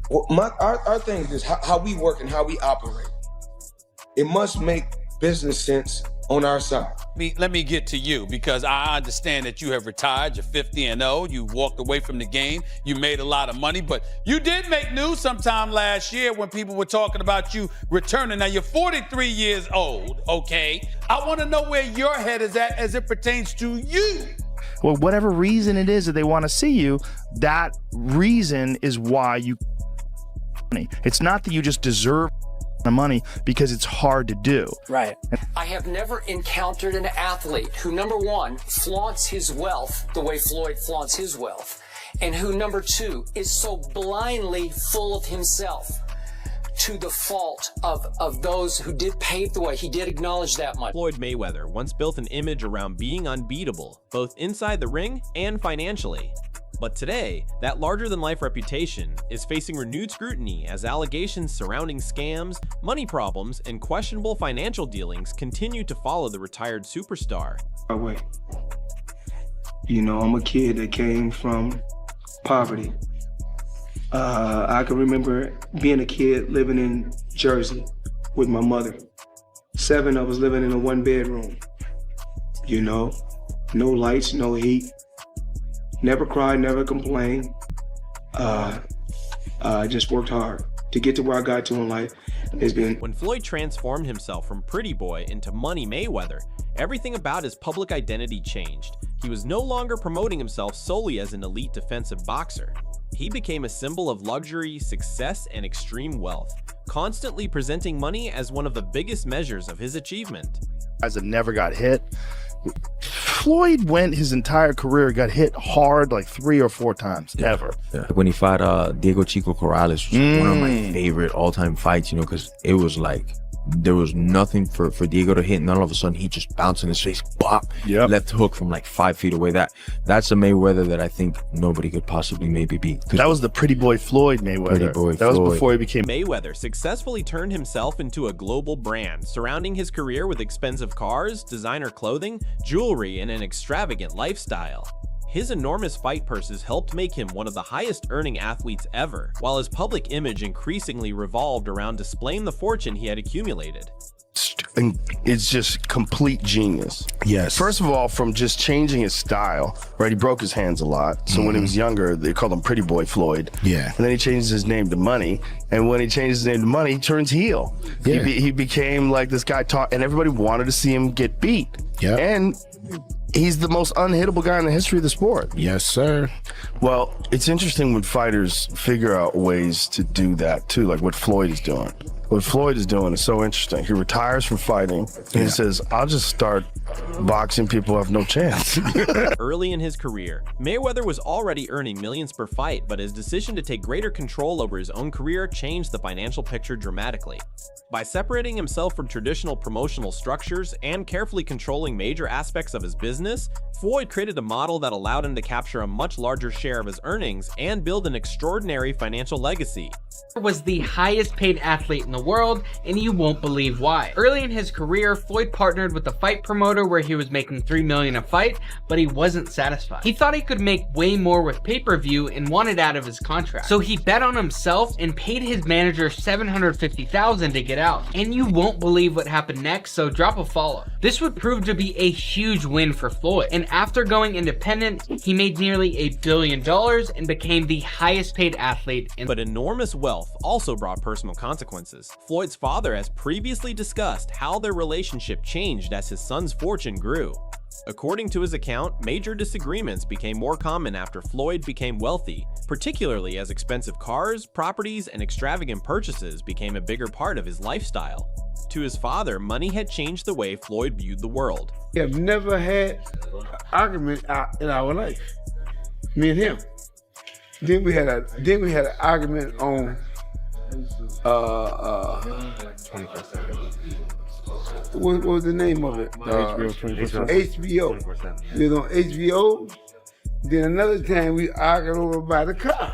Well, our thing is how we work and how we operate. It must make business sense on our side. Let me get to you, because I understand that you have retired, you're 50-0, you walked away from the game, you made a lot of money, but you did make news sometime last year when people were talking about you returning. Now you're 43 years old, okay? I want to know where your head is at as it pertains to you. Well, whatever reason it is that they want to see you, that reason is why you money. It's not that you just deserve the money because it's hard to do. Right. I have never encountered an athlete who, number one, flaunts his wealth the way Floyd flaunts his wealth, and who, number two, is so blindly full of himself to the fault of those who did pave the way. He did acknowledge that much. Floyd Mayweather once built an image around being unbeatable, both inside the ring and financially. But today, that larger-than-life reputation is facing renewed scrutiny as allegations surrounding scams, money problems, and questionable financial dealings continue to follow the retired superstar. You know, I'm a kid that came from poverty. I can remember being a kid living in Jersey with my mother. 7 of us living in a 1-bedroom. You know, no lights, no heat. Never cried, never complained. I just worked hard to get to where I got to in life. When Floyd transformed himself from pretty boy into Money Mayweather, everything about his public identity changed. He was no longer promoting himself solely as an elite defensive boxer. He became a symbol of luxury, success, and extreme wealth, constantly presenting money as one of the biggest measures of his achievement. Guys that never got hit. Floyd went his entire career, got hit hard like 3 or 4 times, ever. Yeah. When he fought Diego Chico Corrales, which was one of my favorite all-time fights, you know, because it was like, there was nothing for Diego to hit, and then all of a sudden he just bounced in his face, bop, left hook from like 5 feet away. That's a Mayweather that I think nobody could possibly maybe beat. That was the pretty boy Floyd Mayweather. That was before he became... Mayweather successfully turned himself into a global brand, surrounding his career with expensive cars, designer clothing, jewelry, and an extravagant lifestyle. His enormous fight purses helped make him one of the highest earning athletes ever, while his public image increasingly revolved around displaying the fortune he had accumulated. It's just complete genius. Yes. First of all, from just changing his style, right? He broke his hands a lot. So when he was younger, they called him Pretty Boy Floyd. Yeah. And then he changed his name to Money. And when he changed his name to Money, he turns heel. Yeah. He became like this guy and everybody wanted to see him get beat. Yeah. And he's the most unhittable guy in the history of the sport. Yes, sir. Well, it's interesting when fighters figure out ways to do that too, like what Floyd is doing. What Floyd is doing is so interesting. He retires from fighting and he says, I'll just start boxing people who have no chance. Early in his career, Mayweather was already earning millions per fight, but his decision to take greater control over his own career changed the financial picture dramatically. By separating himself from traditional promotional structures and carefully controlling major aspects of his business, Floyd created a model that allowed him to capture a much larger share of his earnings and build an extraordinary financial legacy. Was the highest paid athlete in the world, and you won't believe why. Early in his career, Floyd partnered with a fight promoter where he was making $3 million a fight, but he wasn't satisfied. He thought he could make way more with pay-per-view and wanted out of his contract. So he bet on himself and paid his manager $750,000 to get out. And you won't believe what happened next, so drop a follow. This would prove to be a huge win for Floyd, and after going independent, he made nearly $1 billion and became the highest paid athlete in. But enormous wealth also brought personal consequences. Floyd's father has previously discussed how their relationship changed as his son's fortune grew. According to his account, major disagreements became more common after Floyd became wealthy, particularly as expensive cars, properties, and extravagant purchases became a bigger part of his lifestyle. To his father, money had changed the way Floyd viewed the world. We have never had an argument in our life, me and him. Then we had an argument on what was the name of it? HBO. We was on HBO. Then another time we argued over by the car.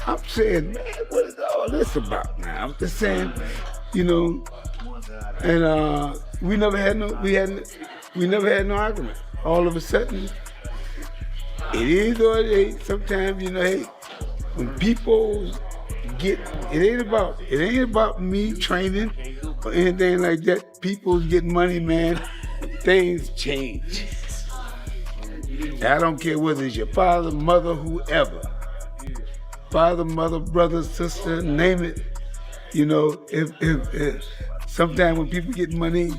I'm saying, man, what is all this about now? I'm just saying, you know, and we never had no argument. All of a sudden, it is or it ain't. Sometimes, you know, hey, when people It ain't about me training or anything like that. People getting money, man. Things change. I don't care whether it's your father, mother, whoever. Father, mother, brother, sister, name it. You know, if sometimes when people get money.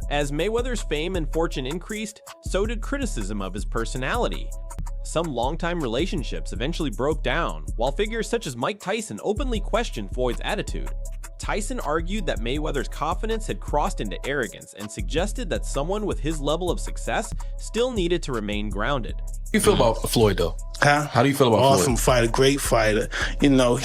As Mayweather's fame and fortune increased, so did criticism of his personality. Some longtime relationships eventually broke down, while figures such as Mike Tyson openly questioned Floyd's attitude. Tyson argued that Mayweather's confidence had crossed into arrogance and suggested that someone with his level of success still needed to remain grounded. How do you feel about Floyd, though? Huh? How do you feel about Floyd? Awesome fighter, great fighter. You know,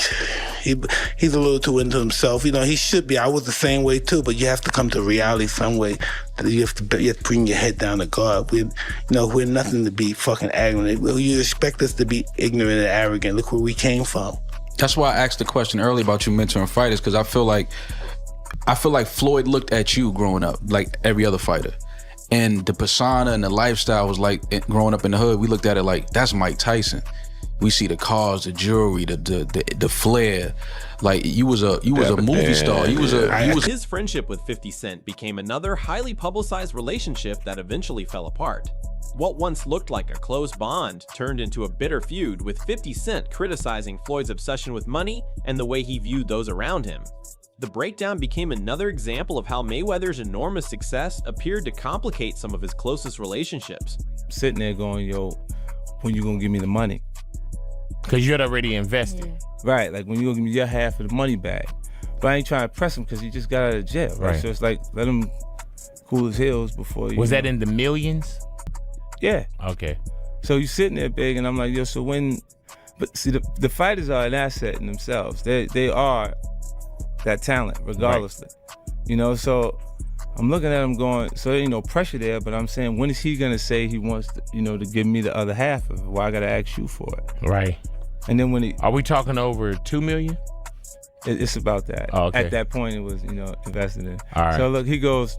he's a little too into himself. You know, he should be. I was the same way too, but you have to come to reality some way. You have to bring your head down to God. We're nothing to be fucking arrogant. You expect us to be ignorant and arrogant. Look where we came from. That's why I asked the question earlier about you mentoring fighters, because I feel like Floyd looked at you growing up like every other fighter. And the persona and the lifestyle was like, growing up in the hood, we looked at it like, that's Mike Tyson. We see the cars, the jewelry, the flair. Like you was a movie star. His friendship with 50 Cent became another highly publicized relationship that eventually fell apart. What once looked like a close bond turned into a bitter feud, with 50 Cent criticizing Floyd's obsession with money and the way he viewed those around him. The breakdown became another example of how Mayweather's enormous success appeared to complicate some of his closest relationships. Sitting there going, yo, when you gonna give me the money? Because you had already invested. Right, like when you gonna give me your half of the money back. But I ain't trying to press him because he just got out of jail, right? So it's like, let him cool his heels before you. Was that in the millions? Yeah. Okay. So you sitting there big, and I'm like, yo, so when, but see, the fighters are an asset in themselves. They are that talent, regardlessly. Right. You know, so I'm looking at him going, so there ain't no pressure there, but I'm saying, when is he gonna say he wants to, to give me the other half of it? Why I gotta ask you for it? Right. And then when are we talking over $2 million? It's about that. Oh, okay. At that point, it was, invested in. All right. So look, he goes,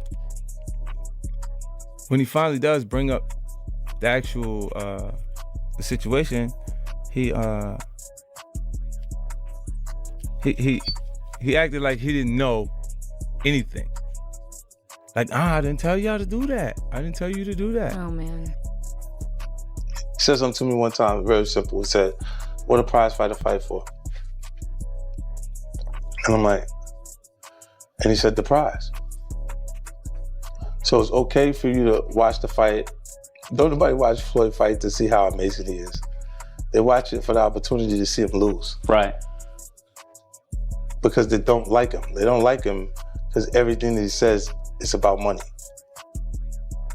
when he finally does bring up the actual the situation, he acted like he didn't know anything. Like, I didn't tell y'all to do that. I didn't tell you to do that. Oh, man. He said something to me one time, very simple. He said, what a prize fighter fight for? And I'm like, and he said, the prize. So it's okay for you to watch the fight. Don't nobody watch Floyd fight to see how amazing he is. They watch it for the opportunity to see him lose. Right. Because they don't like him. They don't like him because everything that he says is about money.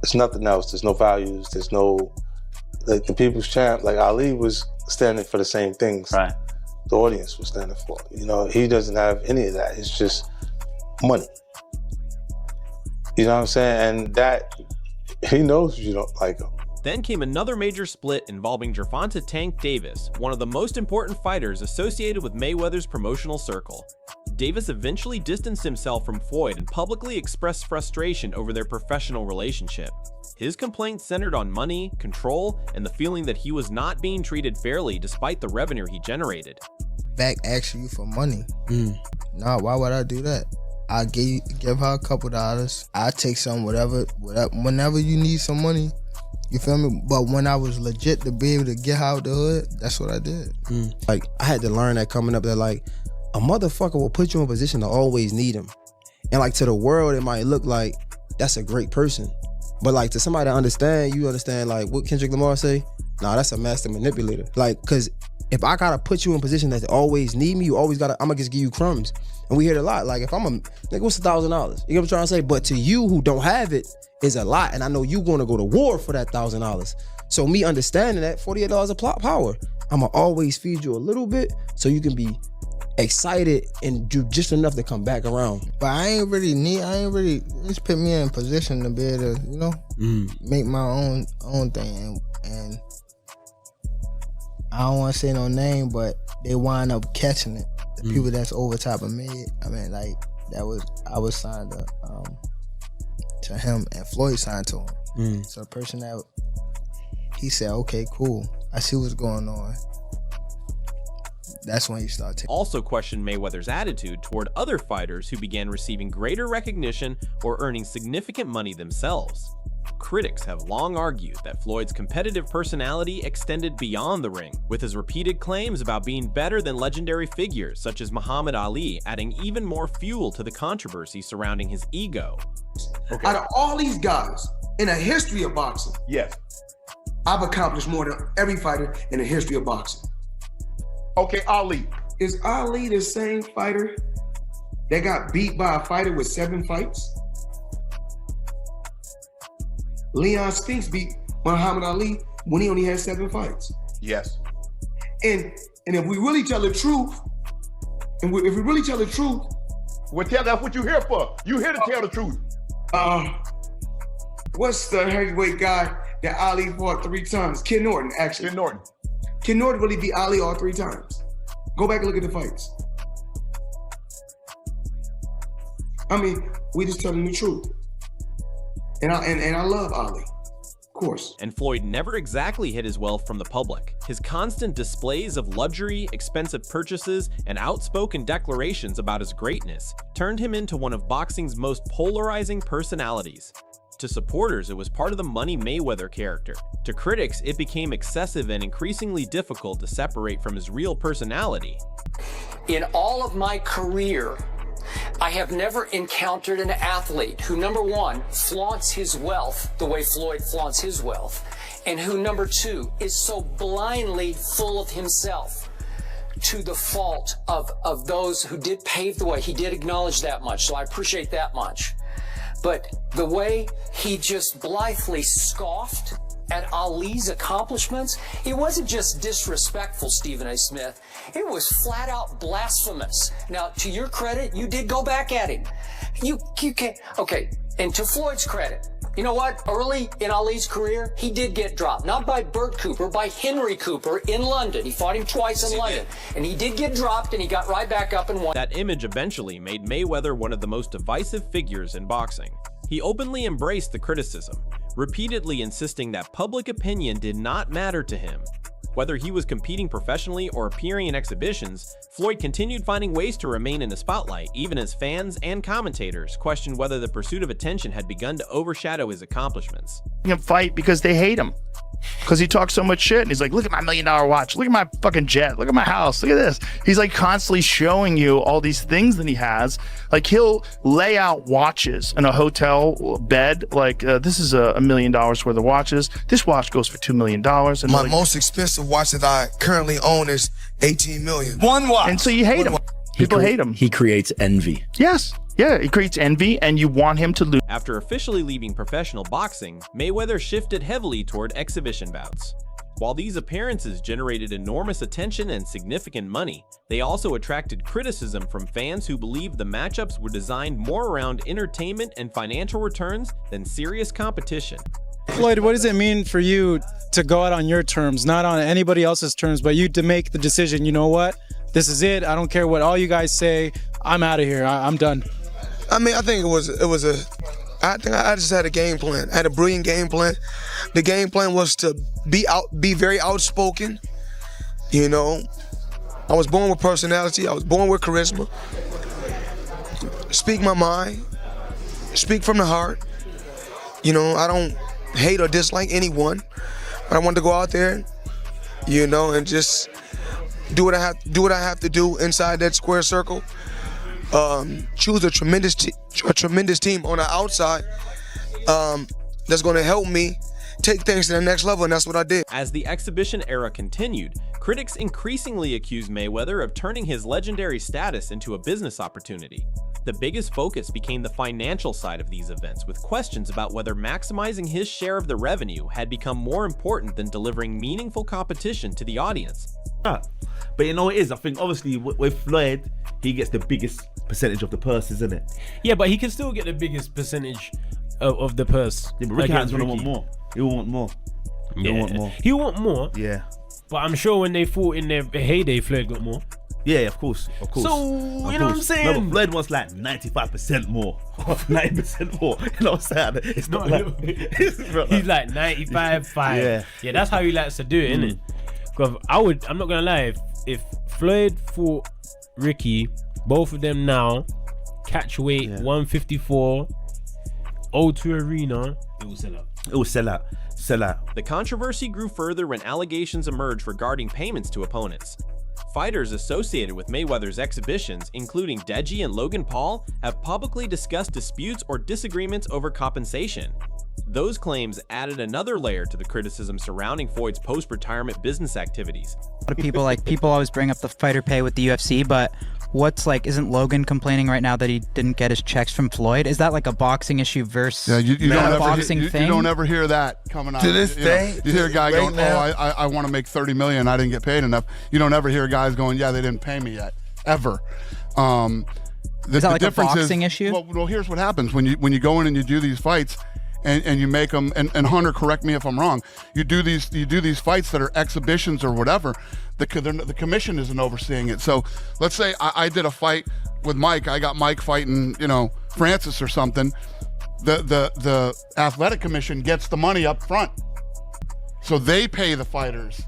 There's nothing else. There's no values. There's no, like the people's champ, like Ali was standing for the same things. Right. The audience was standing for. He doesn't have any of that. It's just money. You know what I'm saying? And that, he knows you don't like him. Then came another major split involving Gervonta Tank Davis, one of the most important fighters associated with Mayweather's promotional circle. Davis eventually distanced himself from Floyd and publicly expressed frustration over their professional relationship. His complaints centered on money, control, and the feeling that he was not being treated fairly despite the revenue he generated. Back asking you for money. Nah, why would I do that? I give her a couple dollars. I take some, whatever, whenever you need some money. You feel me? But when I was legit to be able to get out the hood, that's what I did. Like, I had to learn that coming up, that like, a motherfucker will put you in a position to always need him. And like, to the world, it might look like that's a great person. But like, to somebody to understand, you understand like what Kendrick Lamar say? Nah, that's a master manipulator. Like, cause if I gotta put you in a position that always need me, you always gotta, I'm gonna just give you crumbs. And we hear it a lot. Like, if I'm like, what's $1,000? You know what I'm trying to say? But to you who don't have it, is a lot, and I know you gonna go to war for that $1,000. So me understanding that $48 of plot power, I'ma always feed you a little bit so you can be excited and do just enough to come back around. But I ain't really just put me in a position to be able to, make my own thing. And I don't want to say no name, but they wind up catching it. The people that's over top of me. I mean, like I was signed to him, and Floyd signed to him. So the person that he said, okay, cool, I see what's going on. that's when he started taking. Also questioned Mayweather's attitude toward other fighters who began receiving greater recognition or earning significant money themselves. Critics have long argued that Floyd's competitive personality extended beyond the ring, with his repeated claims about being better than legendary figures such as Muhammad Ali adding even more fuel to the controversy surrounding his ego. Okay. Out of all these guys in the history of boxing, yes, I've accomplished more than every fighter in the history of boxing. Okay, Ali. Is Ali the same fighter that got beat by a fighter with 7 fights? Leon Spinks beat Muhammad Ali when he only had 7 fights. Yes. And if we really tell the truth, if we really tell the truth, well, that's what you're here for. You're here to tell the truth. What's the heavyweight guy that Ali fought 3 times? Ken Norton, actually. Ken Norton. Ken Norton really beat Ali all 3 times. Go back and look at the fights. I mean, we just telling the truth. And I love Ali, of course. And Floyd never exactly hid his wealth from the public. His constant displays of luxury, expensive purchases, and outspoken declarations about his greatness turned him into one of boxing's most polarizing personalities. To supporters, it was part of the Money Mayweather character. To critics, it became excessive and increasingly difficult to separate from his real personality. In all of my career, I have never encountered an athlete who, number one, flaunts his wealth the way Floyd flaunts his wealth, and who, number two, is so blindly full of himself to the fault of those who did pave the way. He did acknowledge that much, so I appreciate that much. But the way he just blithely scoffed at Ali's accomplishments, it wasn't just disrespectful, Stephen A. Smith. It was flat out blasphemous. Now, to your credit, you did go back at him. You can't, okay, and to Floyd's credit, you know what? Early in Ali's career, he did get dropped. Not by Bert Cooper, by Henry Cooper in London. He fought him twice in London. And he did get dropped, and he got right back up and won. That image eventually made Mayweather one of the most divisive figures in boxing. He openly embraced the criticism, repeatedly insisting that public opinion did not matter to him. Whether he was competing professionally or appearing in exhibitions, Floyd continued finding ways to remain in the spotlight, even as fans and commentators questioned whether the pursuit of attention had begun to overshadow his accomplishments. Him fight because they hate him. Because he talks so much shit, and he's like, look at my $1 million watch, look at my fucking jet, look at my house, look at this. He's like constantly showing you all these things that he has. Like, he'll lay out watches in a hotel bed, like this is $1 million worth of watches, this watch goes for $2 million. And my like, most expensive watch that I currently own is $18 million. One watch. and so you hate him. People hate him. He creates envy. Yes. Yeah, it creates envy, and you want him to lose. After officially leaving professional boxing, Mayweather shifted heavily toward exhibition bouts. While these appearances generated enormous attention and significant money, they also attracted criticism from fans who believed the matchups were designed more around entertainment and financial returns than serious competition. Floyd, what does it mean for you to go out on your terms, not on anybody else's terms, but you to make the decision, you know what, this is it, I don't care what all you guys say, I'm out of here, I'm done? I mean, I think I just had a game plan. I had a brilliant game plan. The game plan was to be very outspoken. You know, I was born with personality. I was born with charisma. Speak my mind. Speak from the heart. You know, I don't hate or dislike anyone. But I wanted to go out there, you know, and just do what I have to do inside that square circle. Choose a tremendous team on the outside that's going to help me take things to the next level, and that's what I did. As the exhibition era continued, critics increasingly accused Mayweather of turning his legendary status into a business opportunity. The biggest focus became the financial side of these events, with questions about whether maximizing his share of the revenue had become more important than delivering meaningful competition to the audience. But you know what it is? I think obviously with Floyd, he gets the biggest percentage of the purse, isn't it? Yeah, but he can still get the biggest percentage of the purse. Yeah, but Ricky Hatton's gonna want more. He'll want more. He'll want more. He'll want more. Yeah. But I'm sure when they fought in their heyday, Floyd got more. Yeah, of course. So, you know what I'm saying? No, but Floyd wants like 95% more. 90% more. You know what I'm saying? It's not like... He's like 95, 5. Yeah. Yeah, that's how he likes to do it, innit? Because I'm not gonna lie, if Floyd fought Ricky, both of them now, catch weight 154, O2 Arena. It will sell out. It will sell out. Sell out. The controversy grew further when allegations emerged regarding payments to opponents. Fighters associated with Mayweather's exhibitions, including Deji and Logan Paul, have publicly discussed disputes or disagreements over compensation. Those claims added another layer to the criticism surrounding Floyd's post-retirement business activities. A lot of people always bring up the fighter pay with the UFC, but isn't Logan complaining right now that he didn't get his checks from Floyd? Is that like a boxing issue versus you don't boxing you thing? You don't ever hear that coming out. To this day, you hear a guy going, now, I want to make $30 million, I didn't get paid enough. You don't ever hear guys going, yeah, they didn't pay me yet, ever. Is that like a boxing issue? Well, here's what happens when you go in and you do these fights. And you make them, and Hunter, correct me if I'm wrong. You do these fights that are exhibitions or whatever. The commission isn't overseeing it. So let's say I did a fight with Mike. I got Mike fighting, Francis or something. The athletic commission gets the money up front, so they pay the fighters.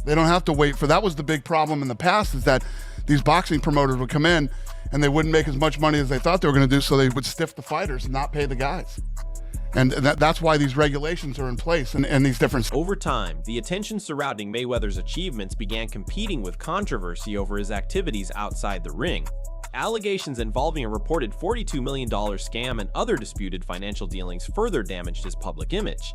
They don't have to wait for. That was the big problem in the past, is that these boxing promoters would come in and they wouldn't make as much money as they thought they were going to do, so they would stiff the fighters and not pay the guys. And that's why these regulations are in place and these different... Over time, the attention surrounding Mayweather's achievements began competing with controversy over his activities outside the ring. Allegations involving a reported $42 million scam and other disputed financial dealings further damaged his public image.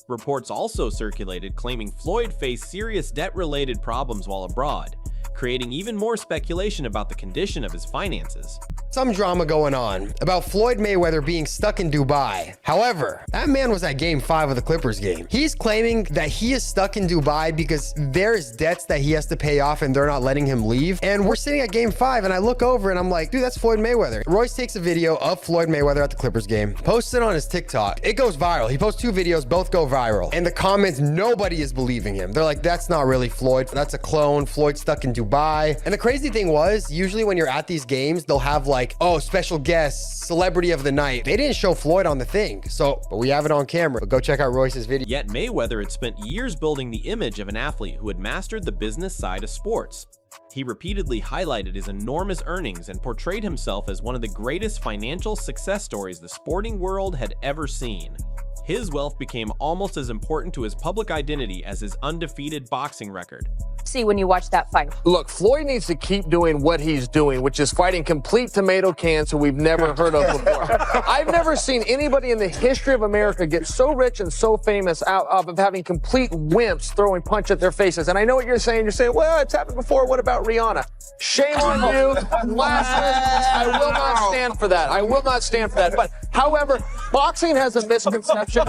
Reports also circulated claiming Floyd faced serious debt-related problems while abroad, creating even more speculation about the condition of his finances. Some drama going on about Floyd Mayweather being stuck in Dubai. However, that man was at Game 5 of the Clippers game. He's claiming that he is stuck in Dubai because there's debts that he has to pay off and they're not letting him leave. And we're sitting at Game 5 and I look over and I'm like, dude, that's Floyd Mayweather. Royce takes a video of Floyd Mayweather at the Clippers game, posts it on his TikTok. It goes viral. He posts 2 videos, both go viral. And the comments, nobody is believing him. They're like, that's not really Floyd. That's a clone. Floyd's stuck in Dubai. And the crazy thing was, usually when you're at these games, they'll have like, oh, special guest, celebrity of the night. They didn't show Floyd on the thing, but we have it on camera. But go check out Royce's video. Yet Mayweather had spent years building the image of an athlete who had mastered the business side of sports. He repeatedly highlighted his enormous earnings and portrayed himself as one of the greatest financial success stories the sporting world had ever seen. His wealth became almost as important to his public identity as his undefeated boxing record. See when you watch that fight. Look, Floyd needs to keep doing what he's doing, which is fighting complete tomato cans who we've never heard of before. I've never seen anybody in the history of America get so rich and so famous out of having complete wimps throwing punch at their faces. And I know what you're saying. You're saying, well, it's happened before. What about Rihanna? Shame on you. Blasphemous. I will not stand for that. I will not stand for that. But, however, boxing has a misconception.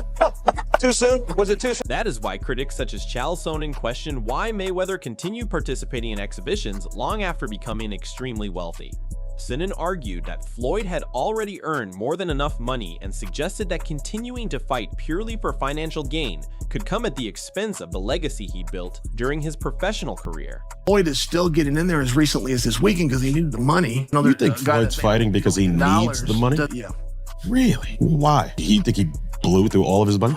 Too soon? Was it too soon? That is why critics such as Chael Sonnen question why Mayweather continued participating in exhibitions long after becoming extremely wealthy. Sonnen argued that Floyd had already earned more than enough money and suggested that continuing to fight purely for financial gain could come at the expense of the legacy he built during his professional career. Floyd is still getting in there as recently as this weekend because he needed the money. You think Floyd's fighting because he needs the money? Yeah. Really? Why? You think he blew through all of his money?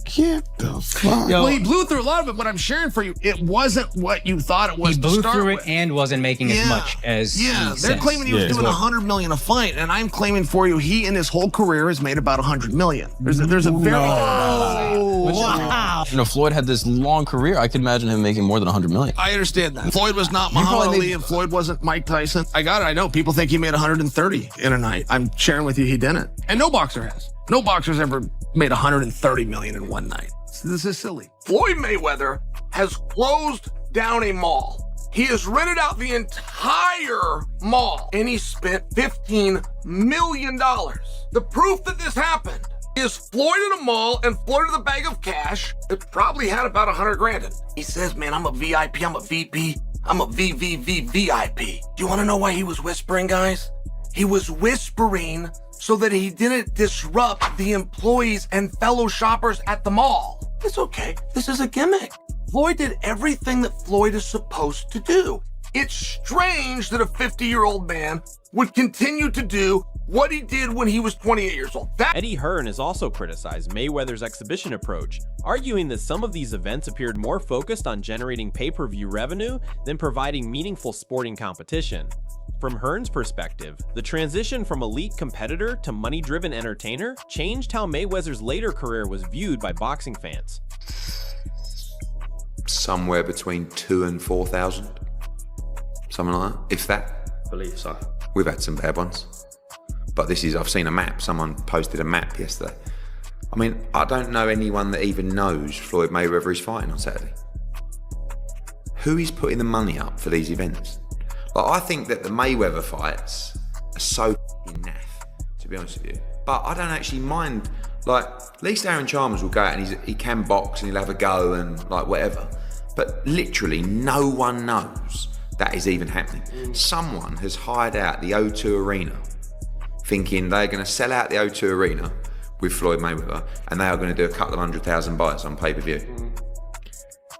Get the fuck. Well, he blew through a lot of it, but I'm sharing for you, it wasn't what you thought it was. He blew through it and wasn't making as much as they're claiming he was doing $100 million a fight, and I'm claiming for you, he in his whole career has made about $100 million. There's a very wow. Floyd had this long career. I could imagine him making more than $100 million. I understand that. Floyd was not Muhammad Ali, and Floyd wasn't Mike Tyson. I got it. I know people think he made 130 in a night. I'm sharing with you, he didn't, and no boxer has. No boxer's ever made 130 million in one night. This is silly. Floyd Mayweather has closed down a mall. He has rented out the entire mall and he spent $15 million. The proof that this happened is Floyd in a mall and Floyd with a bag of cash that probably had about 100 grand in it. He says, man, I'm a VIP, I'm a VP, I'm a VVVVIP. Do you want to know why he was whispering, guys? He was whispering so that he didn't disrupt the employees and fellow shoppers at the mall. It's okay. This is a gimmick. Floyd did everything that Floyd is supposed to do. It's strange that a 50-year-old man would continue to do what he did when he was 28 years old. Eddie Hearn has also criticized Mayweather's exhibition approach, arguing that some of these events appeared more focused on generating pay-per-view revenue than providing meaningful sporting competition. From Hearn's perspective, the transition from elite competitor to money-driven entertainer changed how Mayweather's later career was viewed by boxing fans. Somewhere between 2,000 and 4,000, something like that, if that. I believe so. We've had some bad ones. But I've seen a map, someone posted a map yesterday. I mean, I don't know anyone that even knows Floyd Mayweather is fighting on Saturday. Who is putting the money up for these events? Like, I think that the Mayweather fights are so naff, to be honest with you. But I don't actually mind, like, at least Aaron Chalmers will go out and he can box and he'll have a go and like whatever. But literally no one knows that is even happening. Someone has hired out the O2 Arena thinking they're going to sell out the O2 Arena with Floyd Mayweather and they are going to do a couple of 100,000 buys on pay-per-view.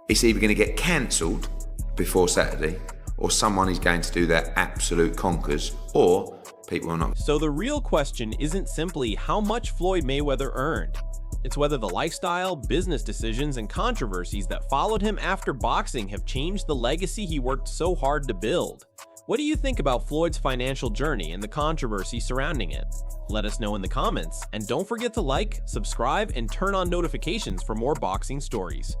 It's either going to get cancelled before Saturday or someone is going to do their absolute conkers, or people will not. So the real question isn't simply how much Floyd Mayweather earned. It's whether the lifestyle, business decisions, and controversies that followed him after boxing have changed the legacy he worked so hard to build. What do you think about Floyd's financial journey and the controversy surrounding it? Let us know in the comments, and don't forget to like, subscribe, and turn on notifications for more boxing stories.